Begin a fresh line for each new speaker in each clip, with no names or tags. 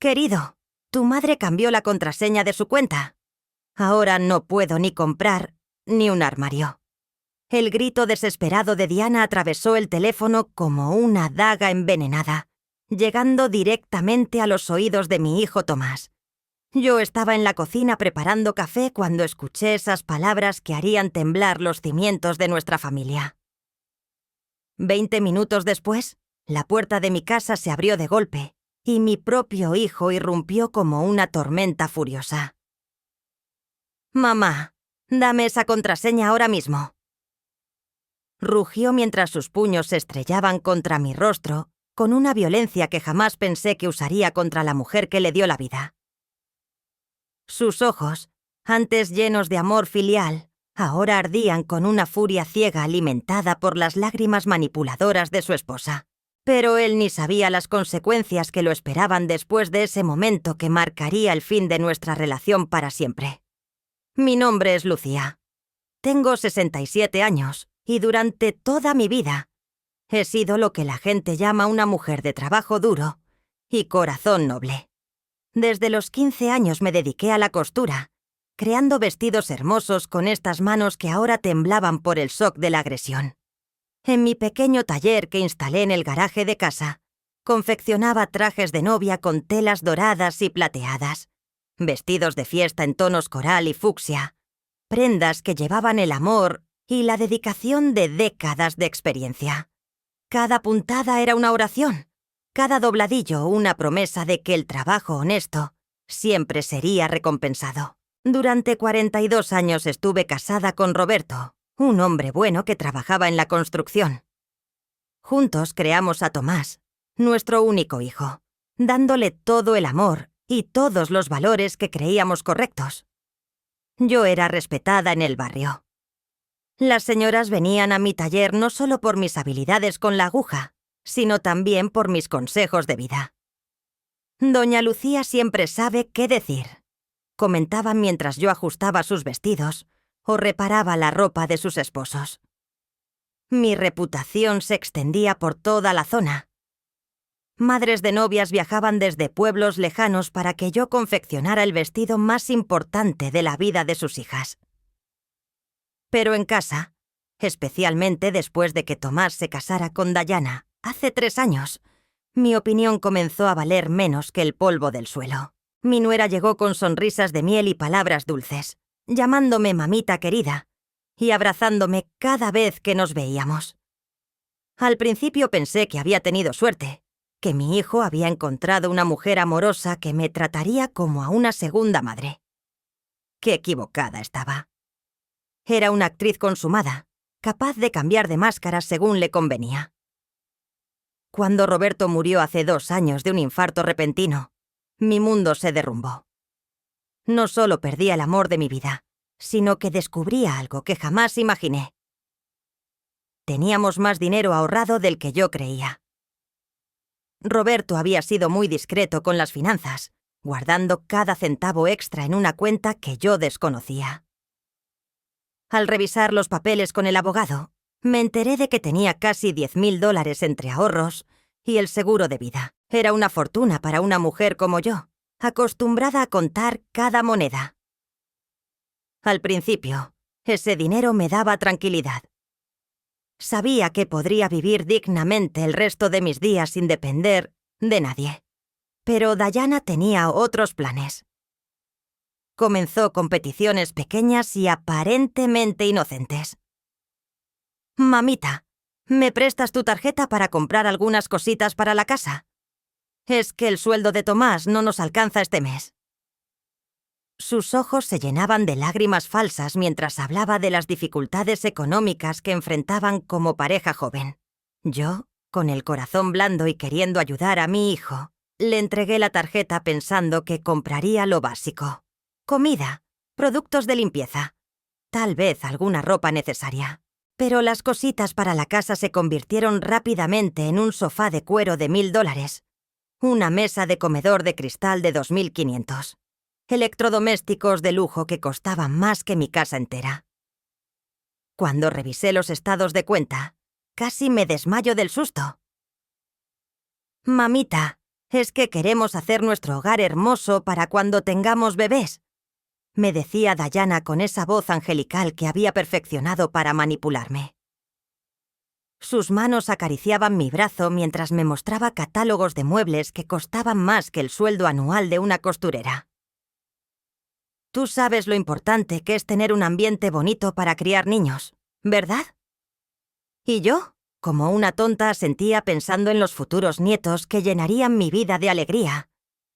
Querido, tu madre cambió la contraseña de su cuenta. Ahora no puedo ni comprar ni un armario. El grito desesperado de Diana atravesó el teléfono como una daga envenenada, llegando directamente a los oídos de mi hijo Tomás. Yo estaba en la cocina preparando café cuando escuché esas palabras que harían temblar los cimientos de nuestra familia. 20 minutos después, la puerta de mi casa se abrió de golpe y mi propio hijo irrumpió como una tormenta furiosa. «Mamá, dame esa contraseña ahora mismo», rugió mientras sus puños se estrellaban contra mi rostro con una violencia que jamás pensé que usaría contra la mujer que le dio la vida. Sus ojos, antes llenos de amor filial, ahora ardían con una furia ciega alimentada por las lágrimas manipuladoras de su esposa. Pero él ni sabía las consecuencias que lo esperaban después de ese momento que marcaría el fin de nuestra relación para siempre. Mi nombre es Lucía. Tengo 67 años y durante toda mi vida he sido lo que la gente llama una mujer de trabajo duro y corazón noble. Desde los 15 años me dediqué a la costura, creando vestidos hermosos con estas manos que ahora temblaban por el shock de la agresión. En mi pequeño taller que instalé en el garaje de casa, confeccionaba trajes de novia con telas doradas y plateadas, vestidos de fiesta en tonos coral y fucsia, prendas que llevaban el amor y la dedicación de décadas de experiencia. Cada puntada era una oración, cada dobladillo una promesa de que el trabajo honesto siempre sería recompensado. Durante 42 años estuve casada con Roberto, un hombre bueno que trabajaba en la construcción. Juntos creamos a Tomás, nuestro único hijo, dándole todo el amor y todos los valores que creíamos correctos. Yo era respetada en el barrio. Las señoras venían a mi taller no solo por mis habilidades con la aguja, sino también por mis consejos de vida. Doña Lucía siempre sabe qué decir, comentaban mientras yo ajustaba sus vestidos o reparaba la ropa de sus esposos. Mi reputación se extendía por toda la zona. Madres de novias viajaban desde pueblos lejanos para que yo confeccionara el vestido más importante de la vida de sus hijas. Pero en casa, especialmente después de que Tomás se casara con Diana hace 3 años, mi opinión comenzó a valer menos que el polvo del suelo. Mi nuera llegó con sonrisas de miel y palabras dulces, llamándome mamita querida y abrazándome cada vez que nos veíamos. Al principio pensé que había tenido suerte, que mi hijo había encontrado una mujer amorosa que me trataría como a una segunda madre. Qué equivocada estaba. Era una actriz consumada, capaz de cambiar de máscara según le convenía. Cuando Roberto murió hace 2 años de un infarto repentino, mi mundo se derrumbó. No solo perdí el amor de mi vida, sino que descubría algo que jamás imaginé. Teníamos más dinero ahorrado del que yo creía. Roberto había sido muy discreto con las finanzas, guardando cada centavo extra en una cuenta que yo desconocía. Al revisar los papeles con el abogado, me enteré de que tenía casi $10,000 entre ahorros y el seguro de vida. Era una fortuna para una mujer como yo, acostumbrada a contar cada moneda. Al principio, ese dinero me daba tranquilidad. Sabía que podría vivir dignamente el resto de mis días sin depender de nadie. Pero Diana tenía otros planes. Comenzó competiciones pequeñas y aparentemente inocentes. «Mamita, ¿me prestas tu tarjeta para comprar algunas cositas para la casa? Es que el sueldo de Tomás no nos alcanza este mes». Sus ojos se llenaban de lágrimas falsas mientras hablaba de las dificultades económicas que enfrentaban como pareja joven. Yo, con el corazón blando y queriendo ayudar a mi hijo, le entregué la tarjeta pensando que compraría lo básico: comida, productos de limpieza, tal vez alguna ropa necesaria. Pero las cositas para la casa se convirtieron rápidamente en un sofá de cuero de $1,000, una mesa de comedor de cristal de 2,500. Electrodomésticos de lujo que costaban más que mi casa entera. Cuando revisé los estados de cuenta, casi me desmayo del susto. «Mamita, Es que queremos hacer nuestro hogar hermoso para cuando tengamos bebés, me decía Diana con esa voz angelical que había perfeccionado para manipularme. Sus manos acariciaban mi brazo mientras me mostraba catálogos de muebles que costaban más que el sueldo anual de una costurera. Tú sabes lo importante que es tener un ambiente bonito para criar niños, ¿verdad? Y yo, como una tonta, asentía pensando en los futuros nietos que llenarían mi vida de alegría.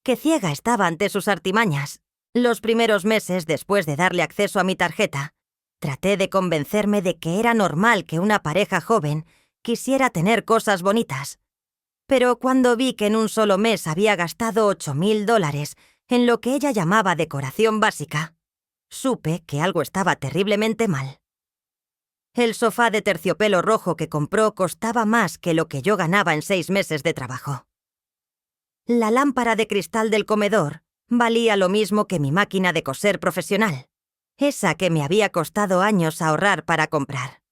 Que ciega estaba ante sus artimañas. Los primeros meses después de darle acceso a mi tarjeta, traté de convencerme de que era normal que una pareja joven quisiera tener cosas bonitas. Pero cuando vi que en un solo mes había gastado $8,000 en lo que ella llamaba decoración básica, supe que algo estaba terriblemente mal. El sofá de terciopelo rojo que compró costaba más que lo que yo ganaba en 6 meses de trabajo. La lámpara de cristal del comedor valía lo mismo que mi máquina de coser profesional, esa que me había costado años ahorrar para comprar.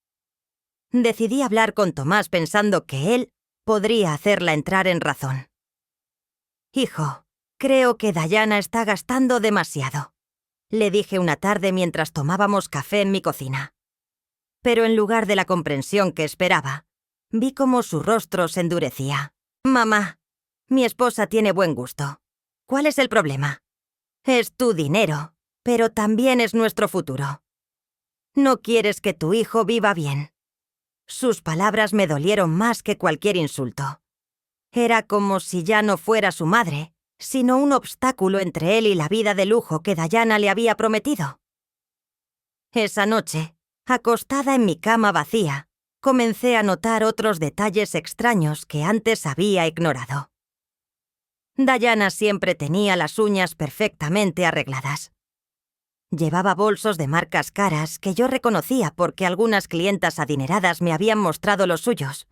Decidí hablar con Tomás pensando que él podría hacerla entrar en razón. «Hijo, creo que Diana está gastando demasiado», le dije una tarde mientras tomábamos café en mi cocina. Pero en lugar de la comprensión que esperaba, vi cómo su rostro se endurecía. «Mamá, mi esposa tiene buen gusto. ¿Cuál es el problema? Es tu dinero, pero también es nuestro futuro. No quieres que tu hijo viva bien». Sus palabras me dolieron más que cualquier insulto. Era como si ya no fuera su madre, sino un obstáculo entre él y la vida de lujo que Diana le había prometido. Esa noche, acostada en mi cama vacía, comencé a notar otros detalles extraños que antes había ignorado. Diana siempre tenía las uñas perfectamente arregladas. Llevaba bolsos de marcas caras que yo reconocía porque algunas clientas adineradas me habían mostrado los suyos.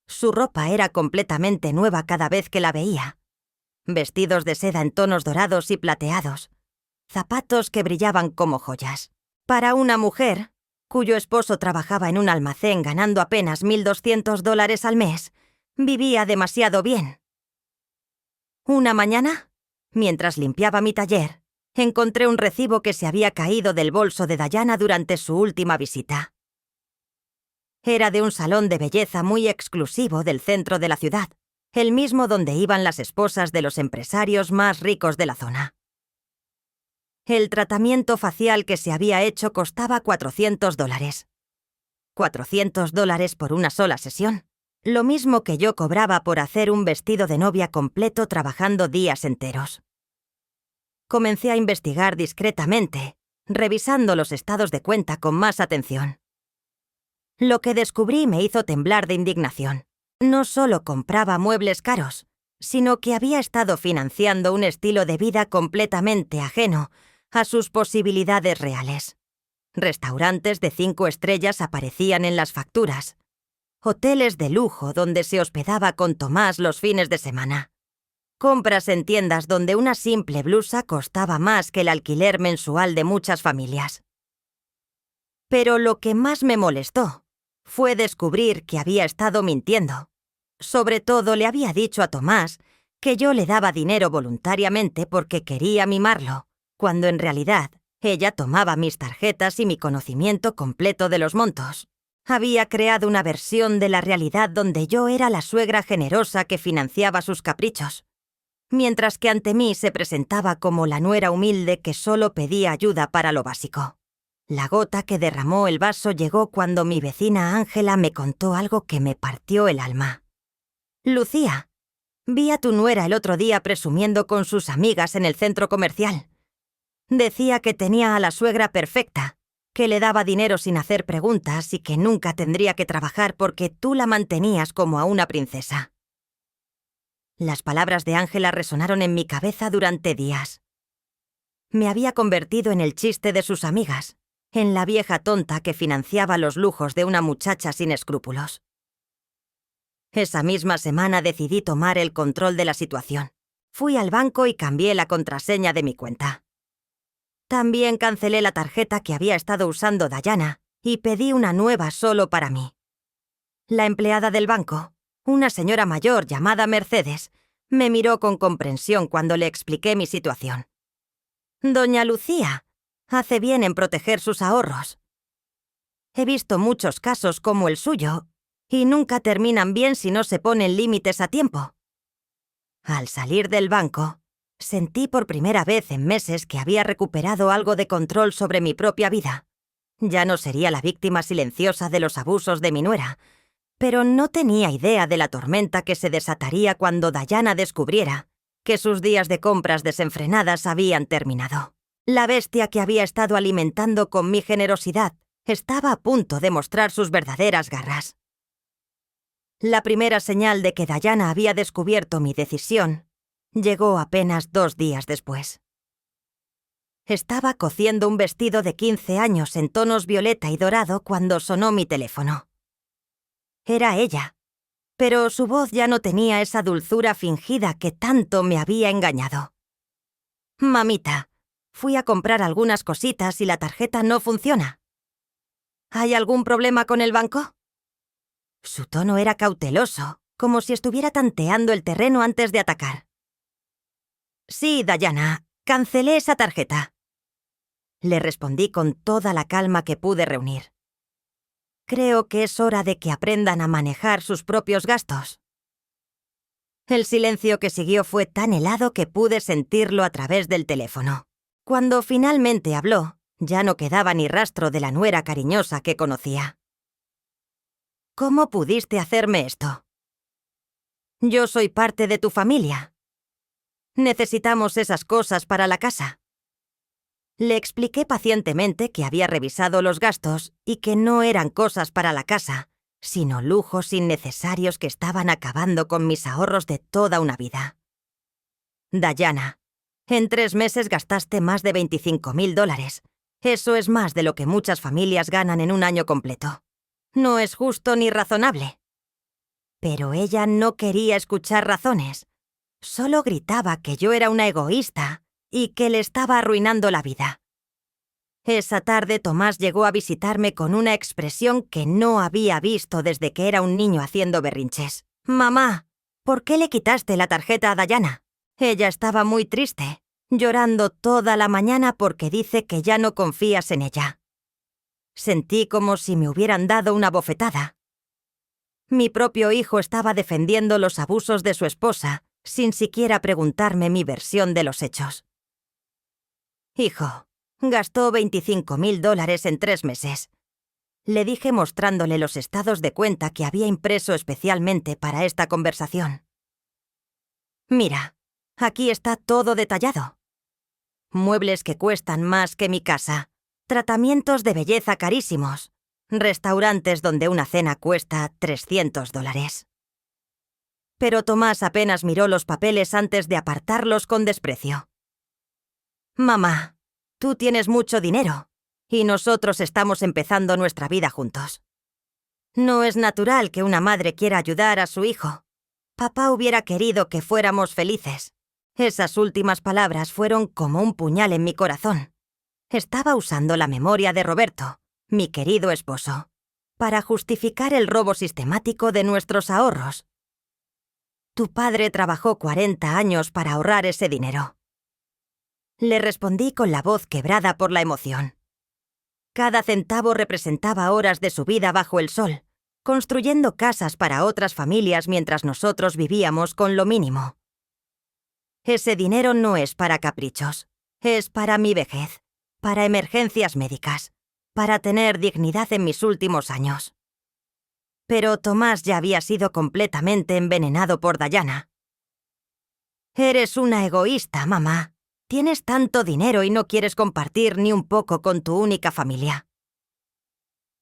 Su ropa era completamente nueva cada vez que la veía. Vestidos de seda en tonos dorados y plateados. Zapatos que brillaban como joyas. Para una mujer, cuyo esposo trabajaba en un almacén ganando apenas $1,200 al mes, vivía demasiado bien. Una mañana, mientras limpiaba mi taller, encontré un recibo que se había caído del bolso de Diana durante su última visita. Era de un salón de belleza muy exclusivo del centro de la ciudad, el mismo donde iban las esposas de los empresarios más ricos de la zona. El tratamiento facial que se había hecho costaba $400. $400 por una sola sesión. Lo mismo que yo cobraba por hacer un vestido de novia completo trabajando días enteros. Comencé a investigar discretamente, revisando los estados de cuenta con más atención. Lo que descubrí me hizo temblar de indignación. No solo compraba muebles caros, sino que había estado financiando un estilo de vida completamente ajeno a sus posibilidades reales. Restaurantes de 5 estrellas aparecían en las facturas. Hoteles de lujo donde se hospedaba con Tomás los fines de semana. Compras en tiendas donde una simple blusa costaba más que el alquiler mensual de muchas familias. Pero lo que más me molestó fue descubrir que había estado mintiendo. Sobre todo le había dicho a Tomás que yo le daba dinero voluntariamente porque quería mimarlo, cuando en realidad ella tomaba mis tarjetas y mi conocimiento completo de los montos. Había creado una versión de la realidad donde yo era la suegra generosa que financiaba sus caprichos, mientras que ante mí se presentaba como la nuera humilde que solo pedía ayuda para lo básico. La gota que derramó el vaso llegó cuando mi vecina Ángela me contó algo que me partió el alma. «Lucía, vi a tu nuera el otro día presumiendo con sus amigas en el centro comercial. Decía que tenía a la suegra perfecta, que le daba dinero sin hacer preguntas y que nunca tendría que trabajar porque tú la mantenías como a una princesa». Las palabras de Ángela resonaron en mi cabeza durante días. Me había convertido en el chiste de sus amigas, en la vieja tonta que financiaba los lujos de una muchacha sin escrúpulos. Esa misma semana decidí tomar el control de la situación. Fui al banco y cambié la contraseña de mi cuenta. También cancelé la tarjeta que había estado usando Diana y pedí una nueva solo para mí. La empleada del banco, una señora mayor llamada Mercedes, Me miró con comprensión cuando le expliqué mi situación. Doña Lucía hace bien en proteger sus ahorros. He visto muchos casos como el suyo, y nunca terminan bien si no se ponen límites a tiempo. Al salir del banco, sentí por primera vez en meses que había recuperado algo de control sobre mi propia vida. Ya no sería la víctima silenciosa de los abusos de mi nuera, pero no tenía idea de la tormenta que se desataría cuando Diana descubriera que sus días de compras desenfrenadas habían terminado. La bestia que había estado alimentando con mi generosidad estaba a punto de mostrar sus verdaderas garras. La primera señal de que Diana había descubierto mi decisión llegó apenas 2 días después. Estaba cosiendo un vestido de 15 años en tonos violeta y dorado cuando sonó mi teléfono. Era ella, pero su voz ya no tenía esa dulzura fingida que tanto me había engañado. Mamita, fui a comprar algunas cositas y la tarjeta no funciona. ¿Hay algún problema con el banco? Su tono era cauteloso, como si estuviera tanteando el terreno antes de atacar. Sí, Diana, cancelé esa tarjeta. Le respondí con toda la calma que pude reunir. Creo que es hora de que aprendan a manejar sus propios gastos. El silencio que siguió fue tan helado que pude sentirlo a través del teléfono. Cuando finalmente habló, ya no quedaba ni rastro de la nuera cariñosa que conocía. ¿Cómo pudiste hacerme esto? Yo soy parte de tu familia. Necesitamos esas cosas para la casa. Le expliqué pacientemente que había revisado los gastos y que no eran cosas para la casa, sino lujos innecesarios que estaban acabando con mis ahorros de toda una vida. Diana, en 3 meses gastaste más de $25.000. Eso es más de lo que muchas familias ganan en un año completo. No es justo ni razonable. Pero ella no quería escuchar razones. Solo gritaba que yo era una egoísta y que le estaba arruinando la vida. Esa tarde Tomás llegó a visitarme con una expresión que no había visto desde que era un niño haciendo berrinches. «Mamá, ¿por qué le quitaste la tarjeta a Diana?» Ella estaba muy triste, llorando toda la mañana porque dice que ya no confías en ella. Sentí como si me hubieran dado una bofetada. Mi propio hijo estaba defendiendo los abusos de su esposa, sin siquiera preguntarme mi versión de los hechos. Hijo, gastó $25.000 en 3 meses. Le dije mostrándole los estados de cuenta que había impreso especialmente para esta conversación. Mira, aquí está todo detallado. Muebles que cuestan más que mi casa, tratamientos de belleza carísimos, restaurantes donde una cena cuesta $300. Pero Tomás apenas miró los papeles antes de apartarlos con desprecio. Mamá, tú tienes mucho dinero y nosotros estamos empezando nuestra vida juntos. No es natural que una madre quiera ayudar a su hijo. Papá hubiera querido que fuéramos felices. Esas últimas palabras fueron como un puñal en mi corazón. Estaba usando la memoria de Roberto, mi querido esposo, para justificar el robo sistemático de nuestros ahorros. Tu padre trabajó 40 años para ahorrar ese dinero. Le respondí con la voz quebrada por la emoción. Cada centavo representaba horas de su vida bajo el sol, construyendo casas para otras familias mientras nosotros vivíamos con lo mínimo. Ese dinero no es para caprichos, es para mi vejez, para emergencias médicas, para tener dignidad en mis últimos años. Pero Tomás ya había sido completamente envenenado por Diana. Eres una egoísta, mamá. Tienes tanto dinero y no quieres compartir ni un poco con tu única familia.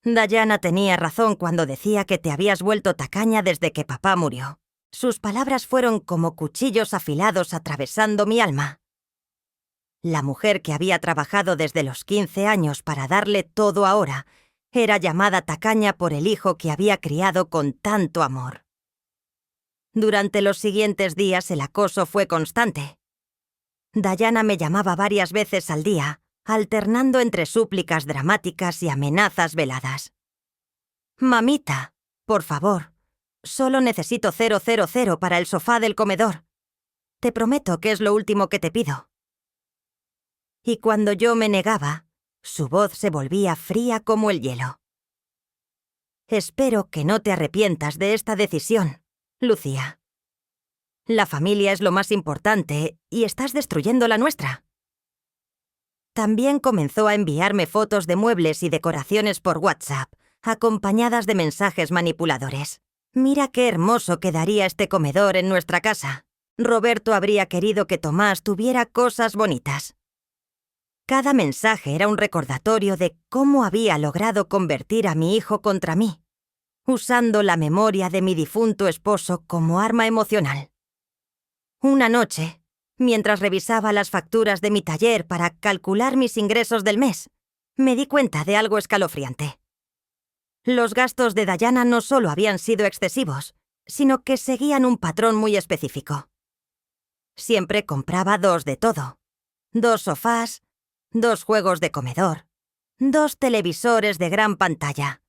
Diana tenía razón cuando decía que te habías vuelto tacaña desde que papá murió. Sus palabras fueron como cuchillos afilados atravesando mi alma. La mujer que había trabajado desde los 15 años para darle todo ahora era llamada tacaña por el hijo que había criado con tanto amor. Durante los siguientes días el acoso fue constante. Diana me llamaba varias veces al día, alternando entre súplicas dramáticas y amenazas veladas. «Mamita, por favor, solo necesito 000 para el sofá del comedor. Te prometo que es lo último que te pido. Y cuando yo me negaba, su voz se volvía fría como el hielo. Espero que no te arrepientas de esta decisión, Lucía. La familia es lo más importante y estás destruyendo la nuestra. También comenzó a enviarme fotos de muebles y decoraciones por WhatsApp, acompañadas de mensajes manipuladores. Mira qué hermoso quedaría este comedor en nuestra casa. Roberto habría querido que Tomás tuviera cosas bonitas. Cada mensaje era un recordatorio de cómo había logrado convertir a mi hijo contra mí, usando la memoria de mi difunto esposo como arma emocional. Una noche, mientras revisaba las facturas de mi taller para calcular mis ingresos del mes, me di cuenta de algo escalofriante. Los gastos de Dayana no solo habían sido excesivos, sino que seguían un patrón muy específico. Siempre compraba 2 de todo: 2 sofás, 2 juegos de comedor, 2 televisores de gran pantalla.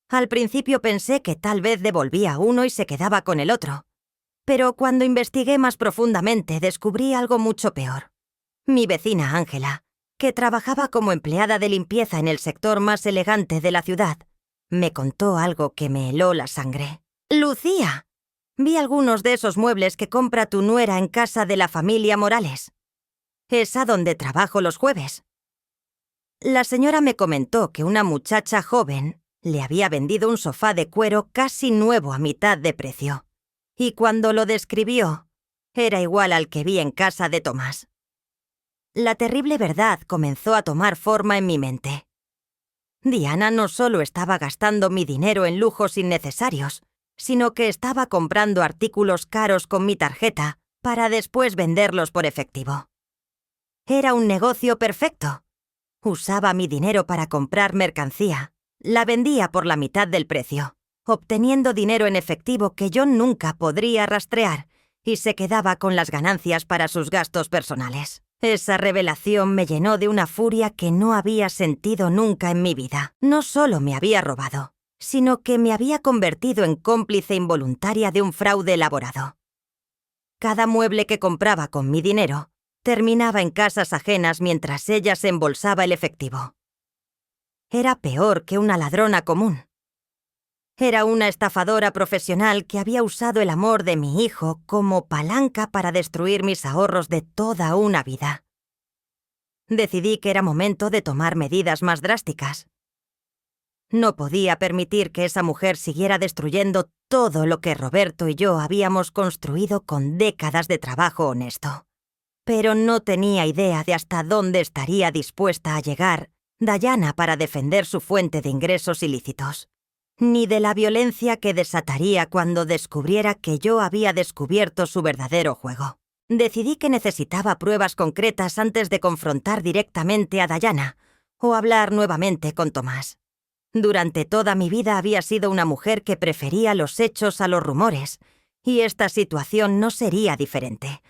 Al principio pensé que tal vez devolvía uno y se quedaba con el otro. Pero cuando investigué más profundamente descubrí algo mucho peor. Mi vecina Ángela, que trabajaba como empleada de limpieza en el sector más elegante de la ciudad, me contó algo que me heló la sangre. «Lucía, vi algunos de esos muebles que compra tu nuera en casa de la familia Morales. Es a donde trabajo los jueves». La señora me comentó que una muchacha joven le había vendido un sofá de cuero casi nuevo a mitad de precio. Y cuando lo describió, era igual al que vi en casa de Tomás. La terrible verdad comenzó a tomar forma en mi mente. Diana no solo estaba gastando mi dinero en lujos innecesarios, sino que estaba comprando artículos caros con mi tarjeta para después venderlos por efectivo. Era un negocio perfecto. Usaba mi dinero para comprar mercancía, la vendía por la mitad del precio, obteniendo dinero en efectivo que yo nunca podría rastrear, y se quedaba con las ganancias para sus gastos personales. Esa revelación me llenó de una furia que no había sentido nunca en mi vida. No solo me había robado, sino que me había convertido en cómplice involuntaria de un fraude elaborado. Cada mueble que compraba con mi dinero terminaba en casas ajenas mientras ella se embolsaba el efectivo. Era peor que una ladrona común. Era una estafadora profesional que había usado el amor de mi hijo como palanca para destruir mis ahorros de toda una vida. Decidí que era momento de tomar medidas más drásticas. No podía permitir que esa mujer siguiera destruyendo todo lo que Roberto y yo habíamos construido con décadas de trabajo honesto. Pero no tenía idea de hasta dónde estaría dispuesta a llegar Dayana para defender su fuente de ingresos ilícitos, ni de la violencia que desataría cuando descubriera que yo había descubierto su verdadero juego. Decidí que necesitaba pruebas concretas antes de confrontar directamente a Dayana o hablar nuevamente con Tomás. Durante toda mi vida había sido una mujer que prefería los hechos a los rumores, y esta situación no sería diferente.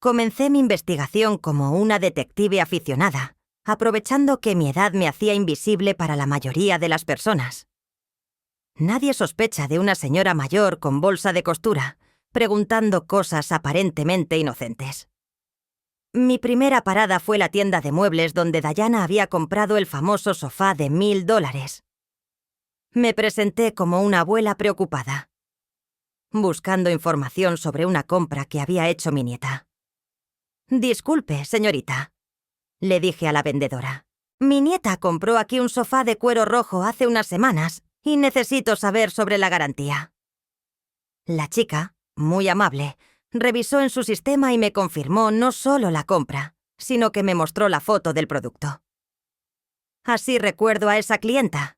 Comencé mi investigación como una detective aficionada, aprovechando que mi edad me hacía invisible para la mayoría de las personas. Nadie sospecha de una señora mayor con bolsa de costura, preguntando cosas aparentemente inocentes. Mi primera parada fue la tienda de muebles donde Dayana había comprado el famoso sofá de $1000. Me presenté como una abuela preocupada, buscando información sobre una compra que había hecho mi nieta. «Disculpe, señorita», le dije a la vendedora. «Mi nieta compró aquí un sofá de cuero rojo hace unas semanas y necesito saber sobre la garantía». La chica, muy amable, revisó en su sistema y me confirmó no solo la compra, sino que me mostró la foto del producto. «Así recuerdo a esa clienta»,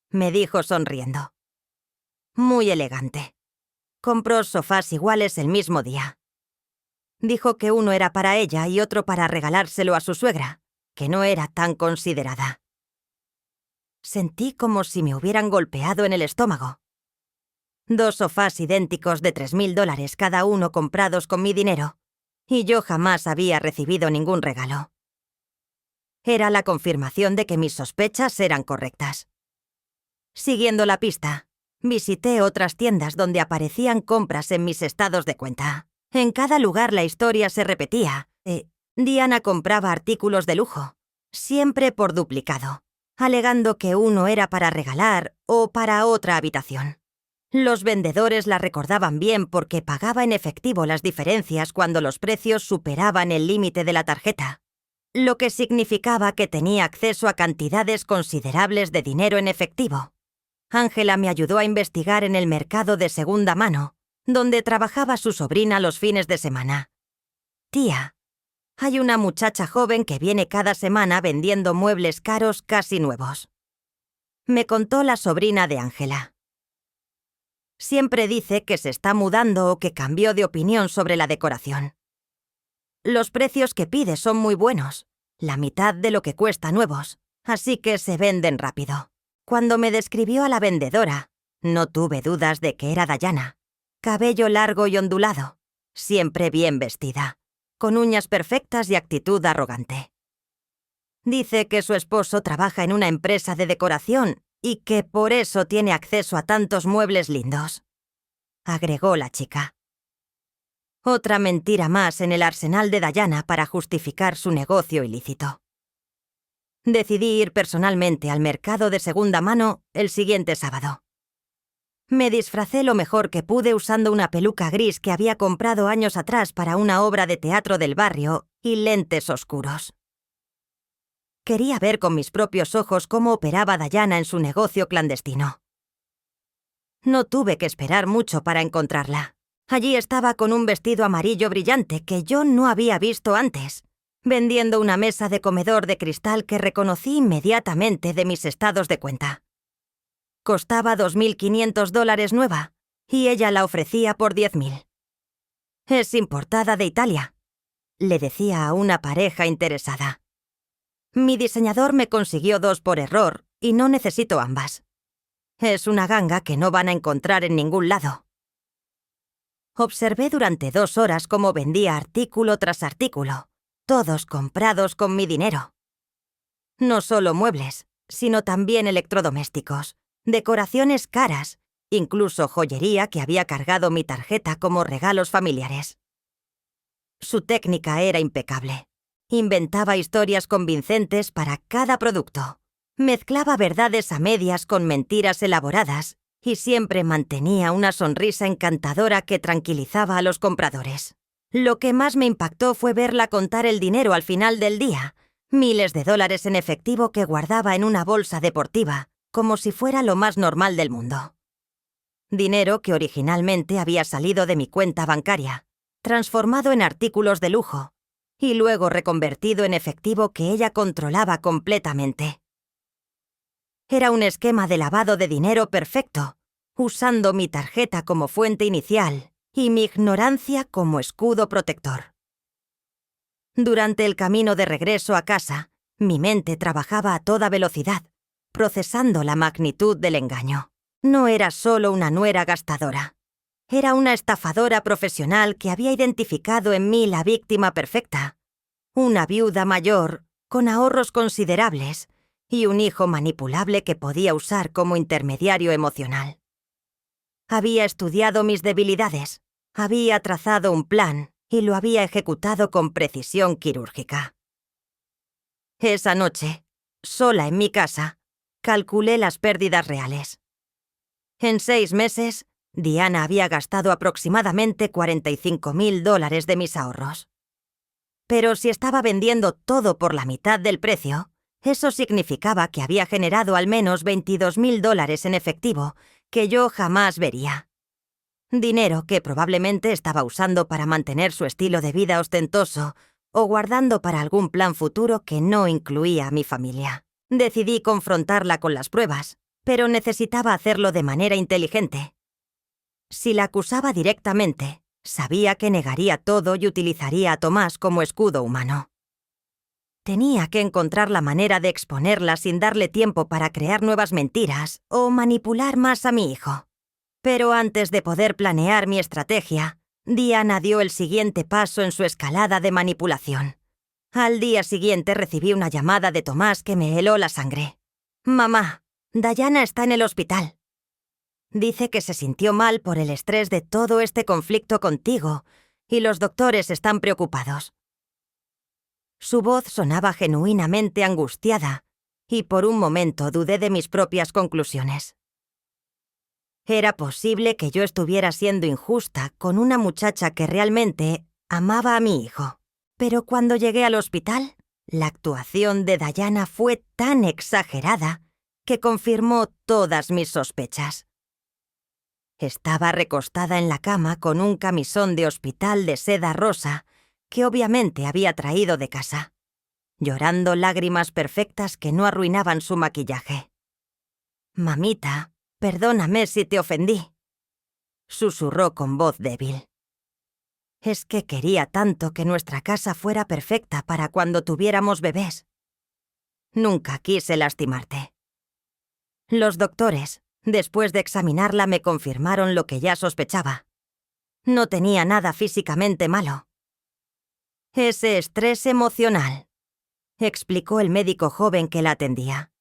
me dijo sonriendo. «Muy elegante. Compró sofás iguales el mismo día. Dijo que uno era para ella y otro para regalárselo a su suegra, que no era tan considerada». Sentí como si me hubieran golpeado en el estómago. 2 sofás idénticos de $3000 cada uno comprados con mi dinero, y yo jamás había recibido ningún regalo. Era la confirmación de que mis sospechas eran correctas. Siguiendo la pista, visité otras tiendas donde aparecían compras en mis estados de cuenta. En cada lugar la historia se repetía. Diana compraba artículos de lujo, siempre por duplicado, alegando que uno era para regalar o para otra habitación. Los vendedores la recordaban bien porque pagaba en efectivo las diferencias cuando los precios superaban el límite de la tarjeta, lo que significaba que tenía acceso a cantidades considerables de dinero en efectivo. Ángela me ayudó a investigar en el mercado de segunda mano, donde trabajaba su sobrina los fines de semana. Tía, hay una muchacha joven que viene cada semana vendiendo muebles caros casi nuevos. Me contó la sobrina de Ángela. Siempre dice que se está mudando o que cambió de opinión sobre la decoración. Los precios que pide son muy buenos, la mitad de lo que cuesta nuevos, así que se venden rápido. Cuando me describió a la vendedora, no tuve dudas de que era Diana. Cabello largo y ondulado, siempre bien vestida, con uñas perfectas y actitud arrogante. Dice que su esposo trabaja en una empresa de decoración y que por eso tiene acceso a tantos muebles lindos, agregó la chica. Otra mentira más en el arsenal de Diana para justificar su negocio ilícito. Decidí ir personalmente al mercado de segunda mano el siguiente sábado. Me disfracé lo mejor que pude usando una peluca gris que había comprado años atrás para una obra de teatro del barrio y lentes oscuros. Quería ver con mis propios ojos cómo operaba Diana en su negocio clandestino. No tuve que esperar mucho para encontrarla. Allí estaba con un vestido amarillo brillante que yo no había visto antes, vendiendo una mesa de comedor de cristal que reconocí inmediatamente de mis estados de cuenta. Costaba $2.500 nueva, y ella la ofrecía por $10.000. Es importada de Italia, le decía a una pareja interesada. Mi diseñador me consiguió 2 por error, y no necesito ambas. Es una ganga que no van a encontrar en ningún lado. Observé durante 2 horas cómo vendía artículo tras artículo, todos comprados con mi dinero. No solo muebles, sino también electrodomésticos, decoraciones caras, incluso joyería que había cargado mi tarjeta como regalos familiares. Su técnica era impecable. Inventaba historias convincentes para cada producto. Mezclaba verdades a medias con mentiras elaboradas y siempre mantenía una sonrisa encantadora que tranquilizaba a los compradores. Lo que más me impactó fue verla contar el dinero al final del día, miles de dólares en efectivo que guardaba en una bolsa deportiva, como si fuera lo más normal del mundo. Dinero que originalmente había salido de mi cuenta bancaria, transformado en artículos de lujo, y luego reconvertido en efectivo que ella controlaba completamente. Era un esquema de lavado de dinero perfecto, usando mi tarjeta como fuente inicial y mi ignorancia como escudo protector. Durante el camino de regreso a casa, mi mente trabajaba a toda velocidad, procesando la magnitud del engaño. No era solo una nuera gastadora. Era una estafadora profesional que había identificado en mí la víctima perfecta. Una viuda mayor, con ahorros considerables, y un hijo manipulable que podía usar como intermediario emocional. Había estudiado mis debilidades, había trazado un plan y lo había ejecutado con precisión quirúrgica. Esa noche, sola en mi casa, calculé las pérdidas reales. En 6 meses, Diana había gastado aproximadamente $45.000 de mis ahorros. Pero si estaba vendiendo todo por la mitad del precio, eso significaba que había generado al menos $22.000 en efectivo que yo jamás vería. Dinero que probablemente estaba usando para mantener su estilo de vida ostentoso o guardando para algún plan futuro que no incluía a mi familia. Decidí confrontarla con las pruebas, pero necesitaba hacerlo de manera inteligente. Si la acusaba directamente, sabía que negaría todo y utilizaría a Tomás como escudo humano. Tenía que encontrar la manera de exponerla sin darle tiempo para crear nuevas mentiras o manipular más a mi hijo. Pero antes de poder planear mi estrategia, Diana dio el siguiente paso en su escalada de manipulación. Al día siguiente recibí una llamada de Tomás que me heló la sangre. «Mamá, Diana está en el hospital. Dice que se sintió mal por el estrés de todo este conflicto contigo y los doctores están preocupados. Su voz sonaba genuinamente angustiada, y por un momento dudé de mis propias conclusiones. Era posible que yo estuviera siendo injusta con una muchacha que realmente amaba a mi hijo. Pero cuando llegué al hospital, la actuación de Diana fue tan exagerada que confirmó todas mis sospechas. Estaba recostada en la cama con un camisón de hospital de seda rosa que obviamente había traído de casa, llorando lágrimas perfectas que no arruinaban su maquillaje. «Mamita, perdóname si te ofendí», susurró con voz débil. «Es que quería tanto que nuestra casa fuera perfecta para cuando tuviéramos bebés. Nunca quise lastimarte». Los doctores, después de examinarla, me confirmaron lo que ya sospechaba. No tenía nada físicamente malo. «Ese estrés emocional», explicó el médico joven que la atendía.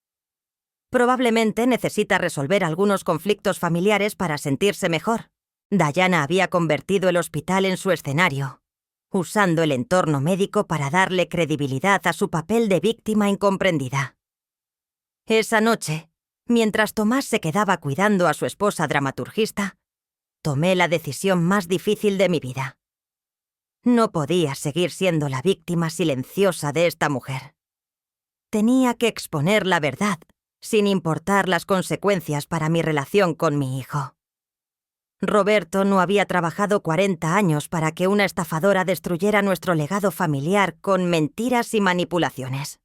«Probablemente necesita resolver algunos conflictos familiares para sentirse mejor». Diana había convertido el hospital en su escenario, usando el entorno médico para darle credibilidad a su papel de víctima incomprendida. Esa noche, mientras Tomás se quedaba cuidando a su esposa dramaturgista, tomé la decisión más difícil de mi vida. No podía seguir siendo la víctima silenciosa de esta mujer. Tenía que exponer la verdad, sin importar las consecuencias para mi relación con mi hijo. Roberto no había trabajado 40 años para que una estafadora destruyera nuestro legado familiar con mentiras y manipulaciones.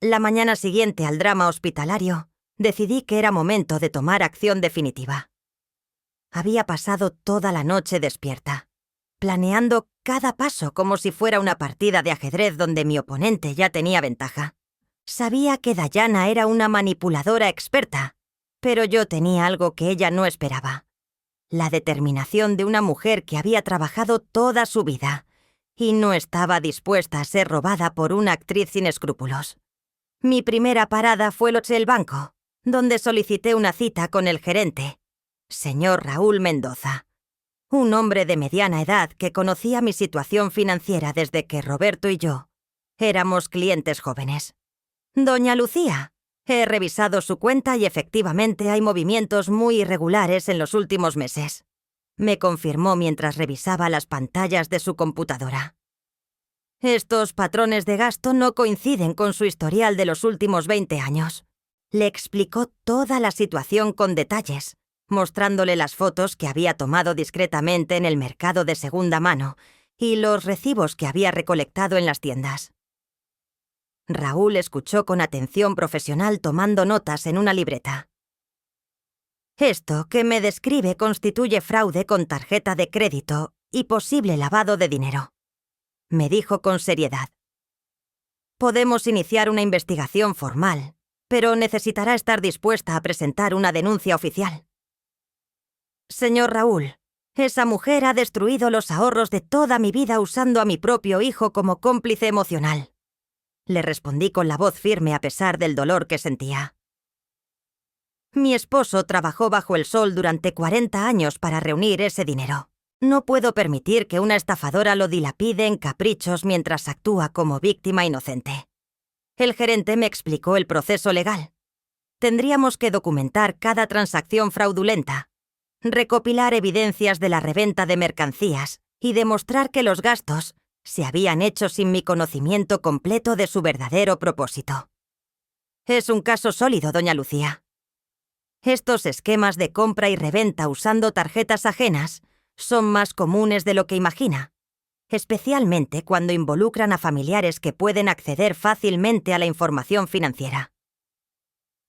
La mañana siguiente al drama hospitalario, decidí que era momento de tomar acción definitiva. Había pasado toda la noche despierta, planeando cada paso como si fuera una partida de ajedrez donde mi oponente ya tenía ventaja. Sabía que Diana era una manipuladora experta, pero yo tenía algo que ella no esperaba: la determinación de una mujer que había trabajado toda su vida y no estaba dispuesta a ser robada por una actriz sin escrúpulos. Mi primera parada fue el banco, donde solicité una cita con el gerente, señor Raúl Mendoza, un hombre de mediana edad que conocía mi situación financiera desde que Roberto y yo éramos clientes jóvenes. «Doña Lucía, he revisado su cuenta y efectivamente hay movimientos muy irregulares en los últimos meses», me confirmó mientras revisaba las pantallas de su computadora. «Estos patrones de gasto no coinciden con su historial de los últimos 20 años». Le explicó toda la situación con detalles, mostrándole las fotos que había tomado discretamente en el mercado de segunda mano y los recibos que había recolectado en las tiendas. Raúl escuchó con atención profesional tomando notas en una libreta. «Esto que me describe constituye fraude con tarjeta de crédito y posible lavado de dinero», me dijo con seriedad. «Podemos iniciar una investigación formal, pero necesitará estar dispuesta a presentar una denuncia oficial». «Señor Raúl, esa mujer ha destruido los ahorros de toda mi vida usando a mi propio hijo como cómplice emocional», le respondí con la voz firme a pesar del dolor que sentía. «Mi esposo trabajó bajo el sol durante 40 años para reunir ese dinero. No puedo permitir que una estafadora lo dilapide en caprichos mientras actúa como víctima inocente». El gerente me explicó el proceso legal. Tendríamos que documentar cada transacción fraudulenta, recopilar evidencias de la reventa de mercancías y demostrar que los gastos se habían hecho sin mi conocimiento completo de su verdadero propósito. «Es un caso sólido, doña Lucía. Estos esquemas de compra y reventa usando tarjetas ajenas son más comunes de lo que imagina, especialmente cuando involucran a familiares que pueden acceder fácilmente a la información financiera».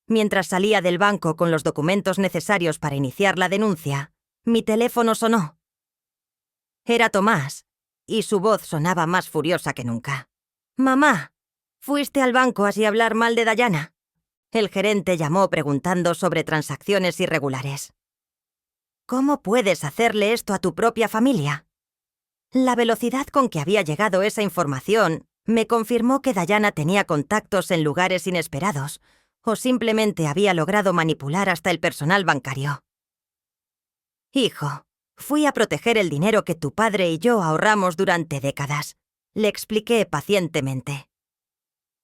Mientras salía del banco con los documentos necesarios para iniciar la denuncia, mi teléfono sonó. Era Tomás, y su voz sonaba más furiosa que nunca. «Mamá, ¿fuiste al banco así hablar mal de Diana?». El gerente llamó preguntando sobre transacciones irregulares. «¿Cómo puedes hacerle esto a tu propia familia?». La velocidad con que había llegado esa información me confirmó que Diana tenía contactos en lugares inesperados o simplemente había logrado manipular hasta el personal bancario. «Hijo, Fui a proteger el dinero que tu padre y yo ahorramos durante décadas. Le expliqué pacientemente.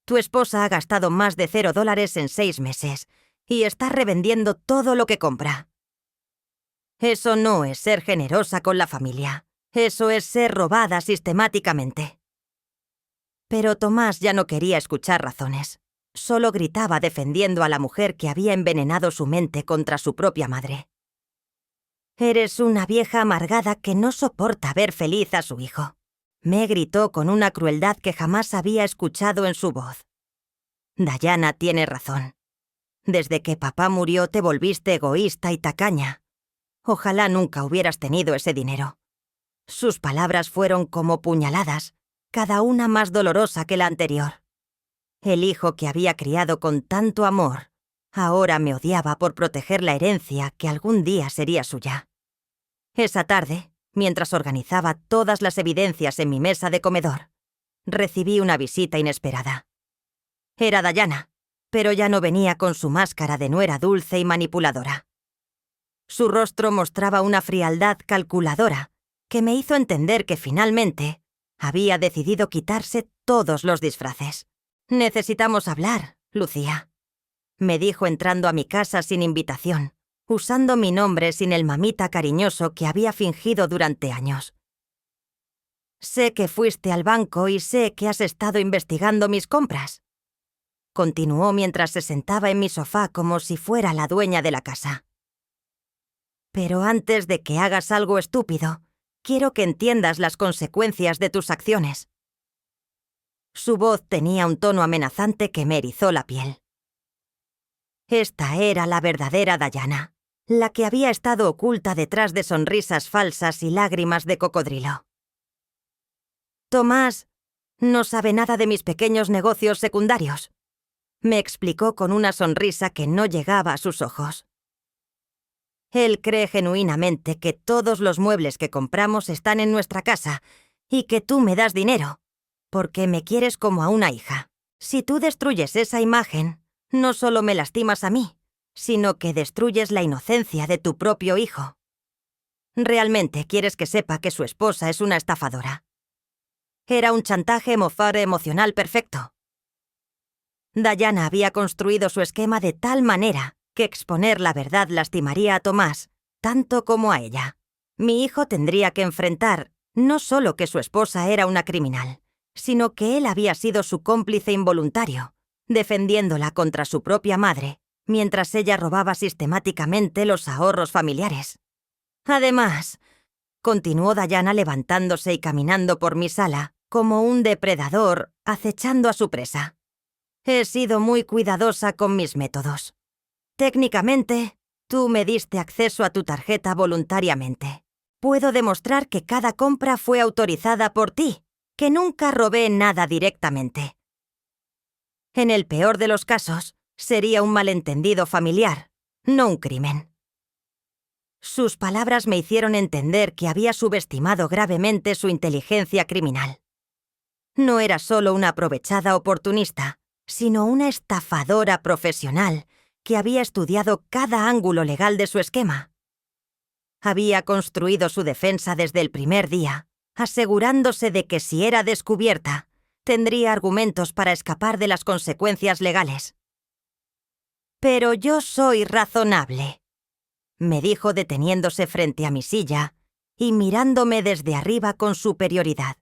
Tu esposa ha gastado más de $0 en 6 meses y está revendiendo todo lo que compra. Eso no es ser generosa con la familia. Eso es ser robada sistemáticamente. Pero Tomás ya no quería escuchar razones. Solo gritaba defendiendo a la mujer que había envenenado su mente contra su propia madre. «Eres una vieja amargada que no soporta ver feliz a su hijo», me gritó con una crueldad que jamás había escuchado en su voz. Diana tiene razón. Desde que papá murió te volviste egoísta y tacaña. Ojalá nunca hubieras tenido ese dinero. Sus palabras fueron como puñaladas, cada una más dolorosa que la anterior. El hijo que había criado con tanto amor, ahora me odiaba por proteger la herencia que algún día sería suya. Esa tarde, mientras organizaba todas las evidencias en mi mesa de comedor, recibí una visita inesperada. Era Diana, pero ya no venía con su máscara de nuera dulce y manipuladora. Su rostro mostraba una frialdad calculadora que me hizo entender que finalmente había decidido quitarse todos los disfraces. «Necesitamos hablar, Lucía», me dijo entrando a mi casa sin invitación, usando mi nombre sin el mamita cariñoso que había fingido durante años. «Sé que fuiste al banco y sé que has estado investigando mis compras», continuó mientras se sentaba en mi sofá como si fuera la dueña de la casa. «Pero antes de que hagas algo estúpido, quiero que entiendas las consecuencias de tus acciones». Su voz tenía un tono amenazante que me erizó la piel. Esta era la verdadera Diana, la que había estado oculta detrás de sonrisas falsas y lágrimas de cocodrilo. «Tomás no sabe nada de mis pequeños negocios secundarios», me explicó con una sonrisa que no llegaba a sus ojos. «Él cree genuinamente que todos los muebles que compramos están en nuestra casa y que tú me das dinero, porque me quieres como a una hija. Si tú destruyes esa imagen, no solo me lastimas a mí, sino que destruyes la inocencia de tu propio hijo. Realmente quieres que sepa que su esposa es una estafadora». Era un chantaje emocional perfecto. Diana había construido su esquema de tal manera que exponer la verdad lastimaría a Tomás tanto como a ella. Mi hijo tendría que enfrentar no solo que su esposa era una criminal, sino que él había sido su cómplice involuntario, defendiéndola contra su propia madre, mientras ella robaba sistemáticamente los ahorros familiares. Además, continuó Diana levantándose y caminando por mi sala como un depredador acechando a su presa. He sido muy cuidadosa con mis métodos. Técnicamente, tú me diste acceso a tu tarjeta voluntariamente. Puedo demostrar que cada compra fue autorizada por ti, que nunca robé nada directamente. En el peor de los casos, sería un malentendido familiar, no un crimen. Sus palabras me hicieron entender que había subestimado gravemente su inteligencia criminal. No era solo una aprovechada oportunista, sino una estafadora profesional que había estudiado cada ángulo legal de su esquema. Había construido su defensa desde el primer día, asegurándose de que si era descubierta, tendría argumentos para escapar de las consecuencias legales. «Pero yo soy razonable», me dijo deteniéndose frente a mi silla y mirándome desde arriba con superioridad.